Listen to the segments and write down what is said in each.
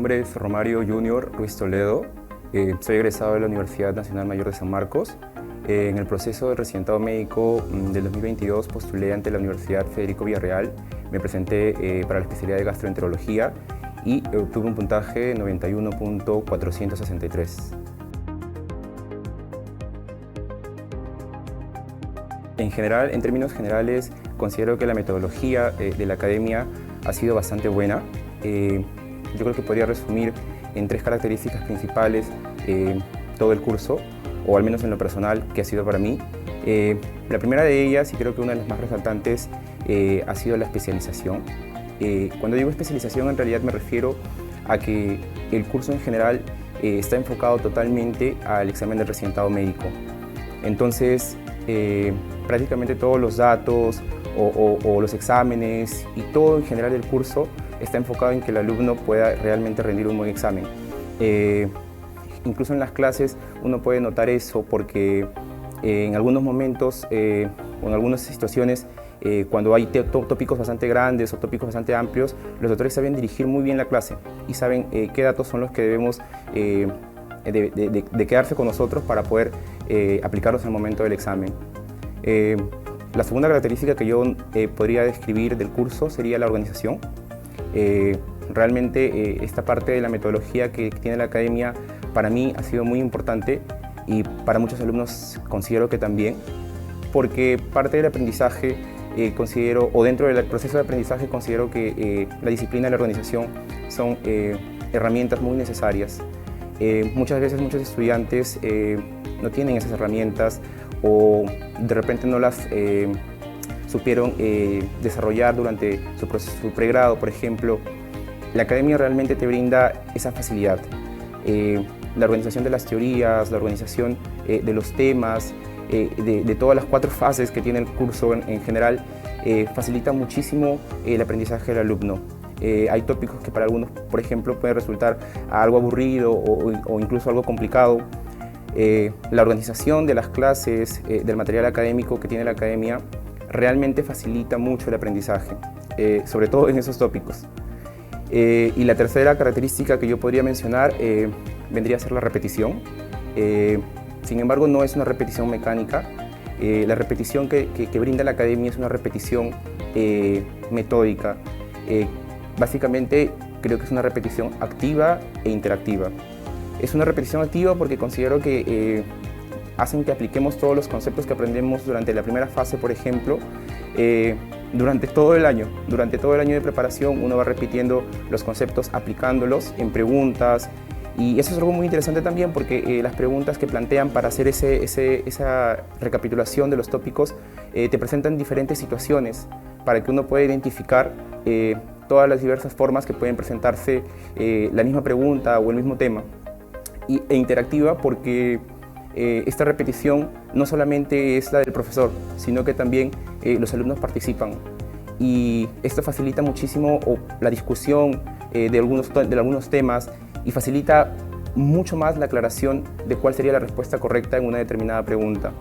nombre es Romario Junior Ruiz Toledo. Soy egresado de la Universidad Nacional Mayor de San Marcos. En el proceso de residentado médico del 2022 postulé ante la Universidad Federico Villarreal. Me presenté para la especialidad de gastroenterología y obtuve un puntaje de 91.463. En general, en términos generales, considero que la metodología de la academia ha sido bastante buena. Yo creo que podría resumir en tres características principales todo el curso, o al menos en lo personal, que ha sido para mí. La primera de ellas, y creo que una de las más resaltantes, ha sido la especialización. Cuando digo especialización, en realidad me refiero a que el curso en general está enfocado totalmente al examen de residentado médico. Entonces, prácticamente todos los datos o los exámenes y todo en general del curso está enfocado en que el alumno pueda realmente rendir un buen examen. Incluso en las clases uno puede notar eso porque en algunos momentos o en algunas situaciones cuando hay tópicos bastante grandes o tópicos bastante amplios, los doctores saben dirigir muy bien la clase y saben qué datos son los que debemos de quedarse con nosotros para poder aplicarlos al momento del examen. La segunda característica que yo podría describir del curso sería la organización. Realmente esta parte de la metodología que tiene la academia para mí ha sido muy importante y para muchos alumnos considero que también, porque parte del aprendizaje considero, o dentro del proceso de aprendizaje considero que la disciplina y la organización son herramientas muy necesarias. Muchas veces muchos estudiantes no tienen esas herramientas o de repente no las supieron desarrollar durante su pregrado, por ejemplo. La academia realmente te brinda esa facilidad. La organización de las teorías, la organización de los temas, de todas las 4 fases que tiene el curso en general, facilita muchísimo el aprendizaje del alumno. Hay tópicos que para algunos, por ejemplo, pueden resultar algo aburrido o incluso algo complicado. La organización de las clases, del material académico que tiene la academia, realmente facilita mucho el aprendizaje, sobre todo en esos tópicos. Y la tercera característica que yo podría mencionar vendría a ser la repetición. Sin embargo, no es una repetición mecánica. La repetición que brinda la academia es una repetición metódica. Básicamente, creo que es una repetición activa e interactiva. Es una repetición activa porque considero que hacen que apliquemos todos los conceptos que aprendemos durante la primera fase, por ejemplo, durante todo el año. Durante todo el año de preparación uno va repitiendo los conceptos, aplicándolos en preguntas, y eso es algo muy interesante también porque las preguntas que plantean para hacer esa recapitulación de los tópicos te presentan diferentes situaciones para que uno pueda identificar todas las diversas formas que pueden presentarse la misma pregunta o el mismo tema. E interactiva porque esta repetición no solamente es la del profesor, sino que también los alumnos participan, y esto facilita muchísimo la discusión de algunos temas y facilita mucho más la aclaración de cuál sería la respuesta correcta en una determinada pregunta.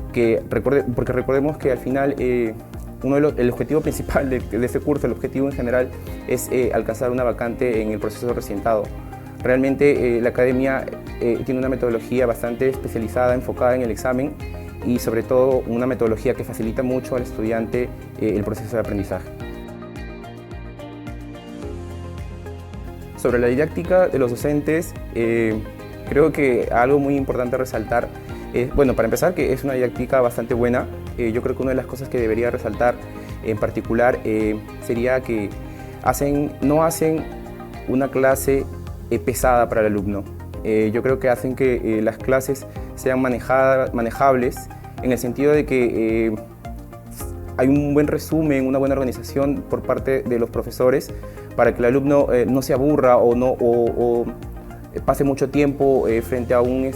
Porque recordemos que al final el objetivo principal de este curso, el objetivo en general, es alcanzar una vacante en el proceso de residentado. Realmente la academia tiene una metodología bastante especializada, enfocada en el examen, y sobre todo una metodología que facilita mucho al estudiante el proceso de aprendizaje. Sobre la didáctica de los docentes, creo que algo muy importante a resaltar es, bueno, para empezar, que es una didáctica bastante buena. Yo creo que una de las cosas que debería resaltar en particular sería que no hacen una clase pesada para el alumno. Yo creo que hacen que las clases sean manejables en el sentido de que hay un buen resumen, una buena organización por parte de los profesores para que el alumno no se aburra o pase mucho tiempo frente a una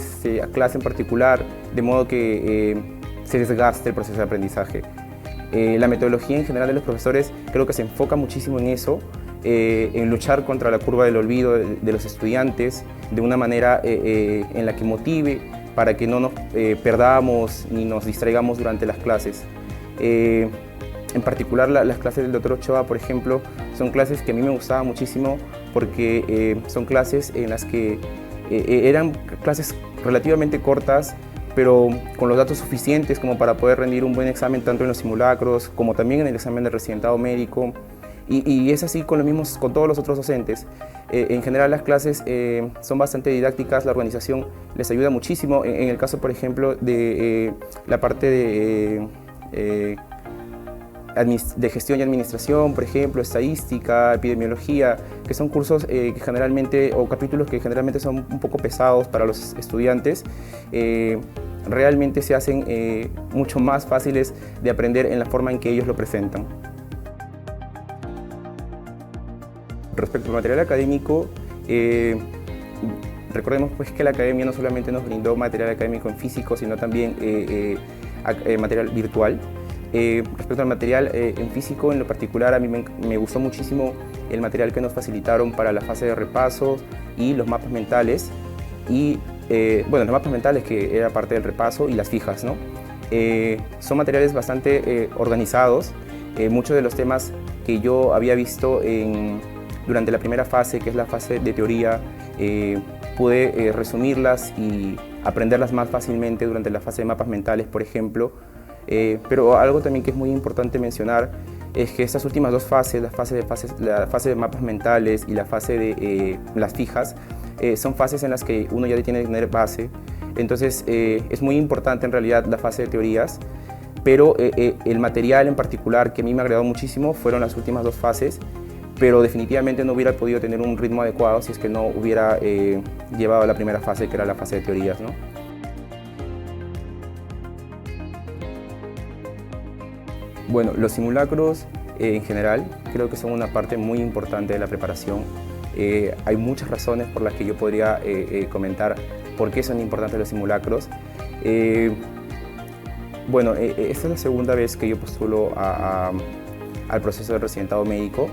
clase en particular, de modo que se desgaste el proceso de aprendizaje. La metodología en general de los profesores creo que se enfoca muchísimo en eso, en luchar contra la curva del olvido de los estudiantes de una manera en la que motive para que no nos perdamos ni nos distraigamos durante las clases. En particular las clases del Dr. Ochoa, por ejemplo, son clases que a mí me gustaban muchísimo porque son clases en las que eran clases relativamente cortas, pero con los datos suficientes como para poder rendir un buen examen tanto en los simulacros como también en el examen de residentado médico. Y es así con, con todos los otros docentes. En general las clases son bastante didácticas, la organización les ayuda muchísimo. En el caso, por ejemplo, de la parte de gestión y administración, por ejemplo, estadística, epidemiología, que son cursos que generalmente, o capítulos que generalmente son un poco pesados para los estudiantes, realmente se hacen mucho más fáciles de aprender en la forma en que ellos lo presentan. Respecto al material académico, recordemos pues que la academia no solamente nos brindó material académico en físico, sino también material virtual. Respecto al material en físico, en lo particular, a mí me gustó muchísimo el material que nos facilitaron para la fase de repasos y los mapas mentales. Y bueno, los mapas mentales, que era parte del repaso, y las fijas, ¿no? Son materiales bastante organizados. Muchos de los temas que yo había visto durante la primera fase, que es la fase de teoría, pude resumirlas y aprenderlas más fácilmente durante la fase de mapas mentales, por ejemplo. Pero algo también que es muy importante mencionar es que estas últimas dos fases, la fase de mapas mentales y la fase de las fijas, son fases en las que uno ya tiene que tener base. Entonces es muy importante en realidad la fase de teorías, pero el material en particular que a mí me ha agradado muchísimo fueron las últimas dos fases, pero definitivamente no hubiera podido tener un ritmo adecuado si es que no hubiera llevado la primera fase, que era la fase de teorías, ¿no? Bueno, los simulacros en general creo que son una parte muy importante de la preparación. Hay muchas razones por las que yo podría comentar por qué son importantes los simulacros. Bueno, esta es la segunda vez que yo postulo al proceso de residentado médico.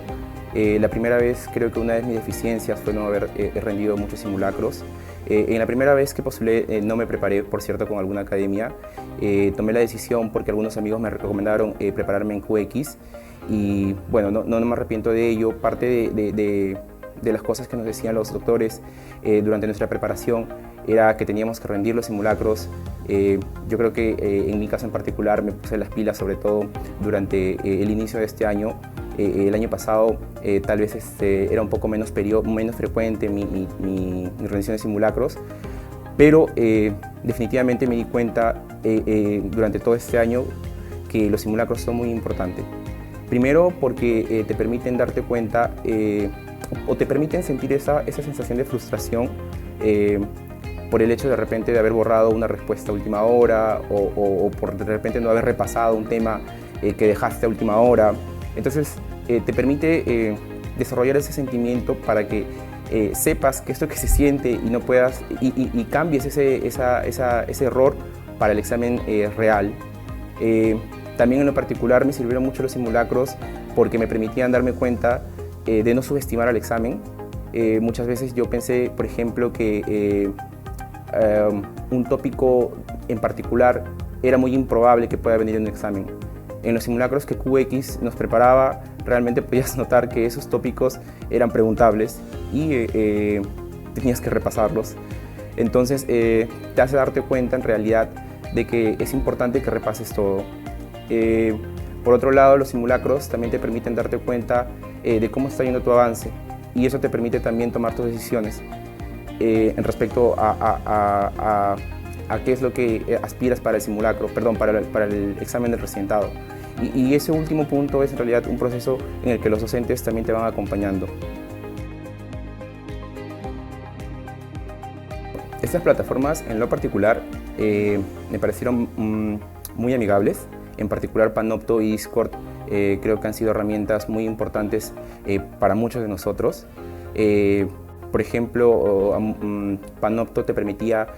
La primera vez creo que una de mis deficiencias fue no haber rendido muchos simulacros. En la primera vez que postulé no me preparé, por cierto, con alguna academia. Tomé la decisión porque algunos amigos me recomendaron prepararme en QX y bueno, no me arrepiento de ello. Parte de las cosas que nos decían los doctores durante nuestra preparación era que teníamos que rendir los simulacros. Yo creo que en mi caso en particular me puse las pilas, sobre todo durante el inicio de este año. El año pasado tal vez era un poco menos frecuente mi rendición de simulacros, pero definitivamente me di cuenta durante todo este año que los simulacros son muy importantes. Primero porque te permiten darte cuenta o te permiten sentir esa sensación de frustración por el hecho de repente de haber borrado una respuesta a última hora o por de repente no haber repasado un tema que dejaste a última hora. Entonces te permite desarrollar ese sentimiento para que sepas que esto que se siente y no puedas y cambies ese error para el examen real. También en lo particular me sirvieron mucho los simulacros porque me permitían darme cuenta de no subestimar al examen. Muchas veces yo pensé, por ejemplo, que un tópico en particular era muy improbable que pueda venir en un examen. En los simulacros que QX nos preparaba, realmente podías notar que esos tópicos eran preguntables y tenías que repasarlos. Entonces te hace darte cuenta en realidad de que es importante que repases todo. Por otro lado, los simulacros también te permiten darte cuenta de cómo está yendo tu avance y eso te permite también tomar tus decisiones en respecto a qué es lo que aspiras para el simulacro, perdón, para el examen del residentado. Y ese último punto es en realidad un proceso en el que los docentes también te van acompañando. Estas plataformas en lo particular me parecieron muy amigables, en particular Panopto y Discord creo que han sido herramientas muy importantes para muchos de nosotros. Por ejemplo, Panopto te permitía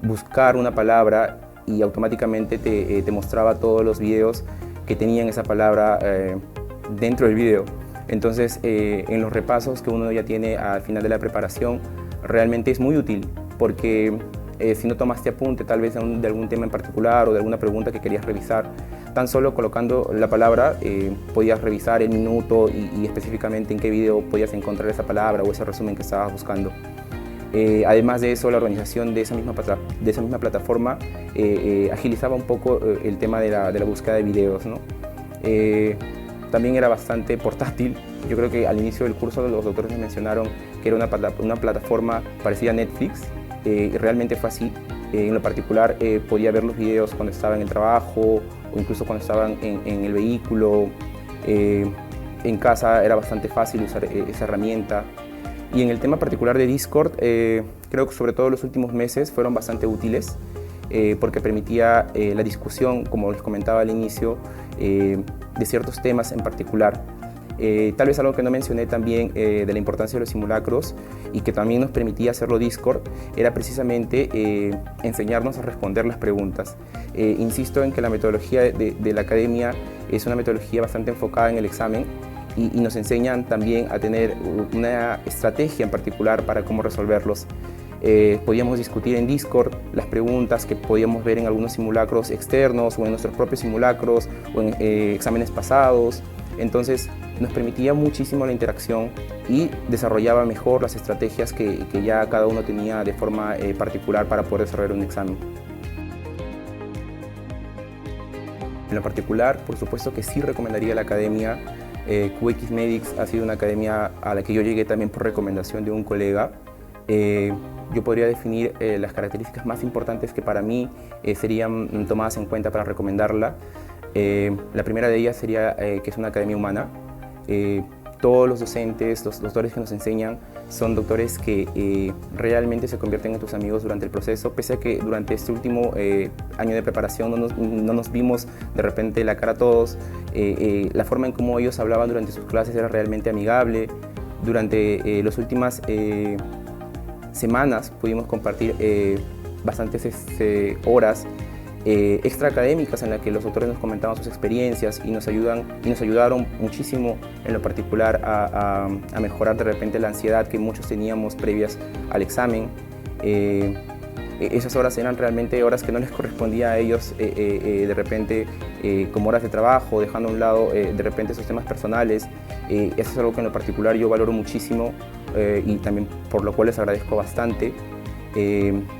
buscar una palabra y automáticamente te mostraba todos los videos que tenían esa palabra dentro del video. Entonces, en los repasos que uno ya tiene al final de la preparación, realmente es muy útil porque si no tomaste apunte tal vez de algún tema en particular o de alguna pregunta que querías revisar, tan solo colocando la palabra podías revisar el minuto y específicamente en qué video podías encontrar esa palabra o ese resumen que estabas buscando. Además de eso, la organización de esa misma plataforma agilizaba un poco el tema de la búsqueda de videos, ¿no? También era bastante portátil. Yo creo que al inicio del curso los doctores me mencionaron que era una plataforma parecida a Netflix. Realmente fue así. En lo particular podía ver los videos cuando estaba en el trabajo o incluso cuando estaban en el vehículo. En casa era bastante fácil usar esa herramienta. Y en el tema particular de Discord, creo que sobre todo los últimos meses fueron bastante útiles porque permitía la discusión, como les comentaba al inicio, de ciertos temas en particular. Tal vez algo que no mencioné también de la importancia de los simulacros y que también nos permitía hacerlo Discord era precisamente enseñarnos a responder las preguntas. Insisto en que la metodología de la academia es una metodología bastante enfocada en el examen y nos enseñan también a tener una estrategia en particular para cómo resolverlos. Podíamos discutir en Discord las preguntas que podíamos ver en algunos simulacros externos o en nuestros propios simulacros o en exámenes pasados. Entonces nos permitía muchísimo la interacción y desarrollaba mejor las estrategias que ya cada uno tenía de forma particular para poder desarrollar un examen. En lo particular, por supuesto que sí recomendaría la academia. QX Medics ha sido una academia a la que yo llegué también por recomendación de un colega. Yo podría definir las características más importantes que para mí serían tomadas en cuenta para recomendarla. La primera de ellas sería que es una academia humana. Todos los docentes, los doctores que nos enseñan son doctores que realmente se convierten en tus amigos durante el proceso, pese a que durante este último año de preparación no nos vimos de repente la cara a todos. La forma en cómo ellos hablaban durante sus clases era realmente amigable. Durante las últimas semanas pudimos compartir bastantes horas extraacadémicas en las que los autores nos comentaban sus experiencias y nos ayudaron muchísimo en lo particular a mejorar de repente la ansiedad que muchos teníamos previas al examen. Esas horas eran realmente horas que no les correspondía a ellos de repente como horas de trabajo, dejando a un lado de repente esos temas personales. Eso es algo que en lo particular yo valoro muchísimo y también por lo cual les agradezco bastante.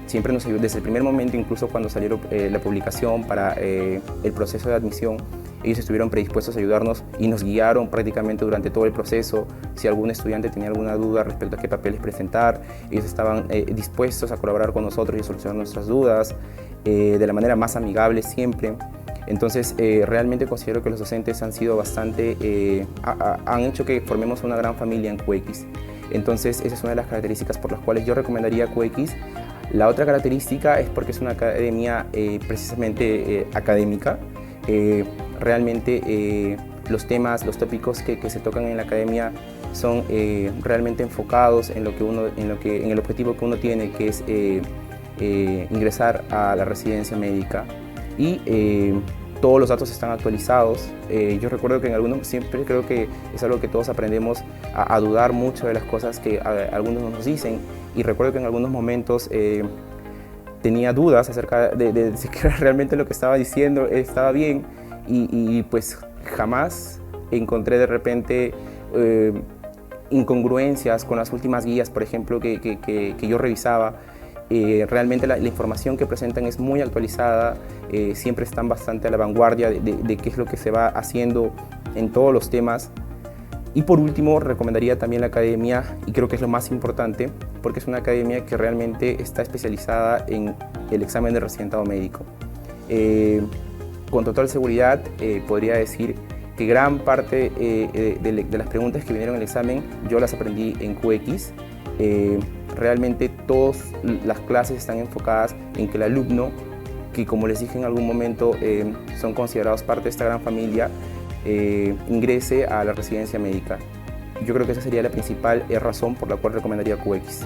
Siempre nos ayudó desde el primer momento, incluso cuando salió la publicación para el proceso de admisión. Ellos estuvieron predispuestos a ayudarnos y nos guiaron prácticamente durante todo el proceso. Si algún estudiante tenía alguna duda respecto a qué papeles presentar, ellos estaban dispuestos a colaborar con nosotros y a solucionar nuestras dudas de la manera más amigable siempre. Entonces, realmente considero que los docentes han sido bastante, han hecho que formemos una gran familia en QX. Entonces, esa es una de las características por las cuales yo recomendaría QX. La otra característica es porque es una academia precisamente académica. Realmente los temas, los tópicos que se tocan en la academia son realmente enfocados en el objetivo que uno tiene, que es ingresar a la residencia médica. Y todos los datos están actualizados. Yo recuerdo que siempre creo que es algo que todos aprendemos a dudar mucho de las cosas que algunos nos dicen, y recuerdo que en algunos momentos tenía dudas acerca de si realmente lo que estaba diciendo estaba bien, y pues jamás encontré de repente incongruencias con las últimas guías, por ejemplo, que yo revisaba. Realmente la información que presentan es muy actualizada, siempre están bastante a la vanguardia de qué es lo que se va haciendo en todos los temas. Y por último, recomendaría también la academia, y creo que es lo más importante, porque es una academia que realmente está especializada en el examen de residentado médico. Con total seguridad podría decir que gran parte de las preguntas que vinieron en el examen yo las aprendí en QX. Realmente todas las clases están enfocadas en que el alumno, que como les dije en algún momento son considerados parte de esta gran familia, ingrese a la residencia médica. Yo creo que esa sería la principal razón por la cual recomendaría QX.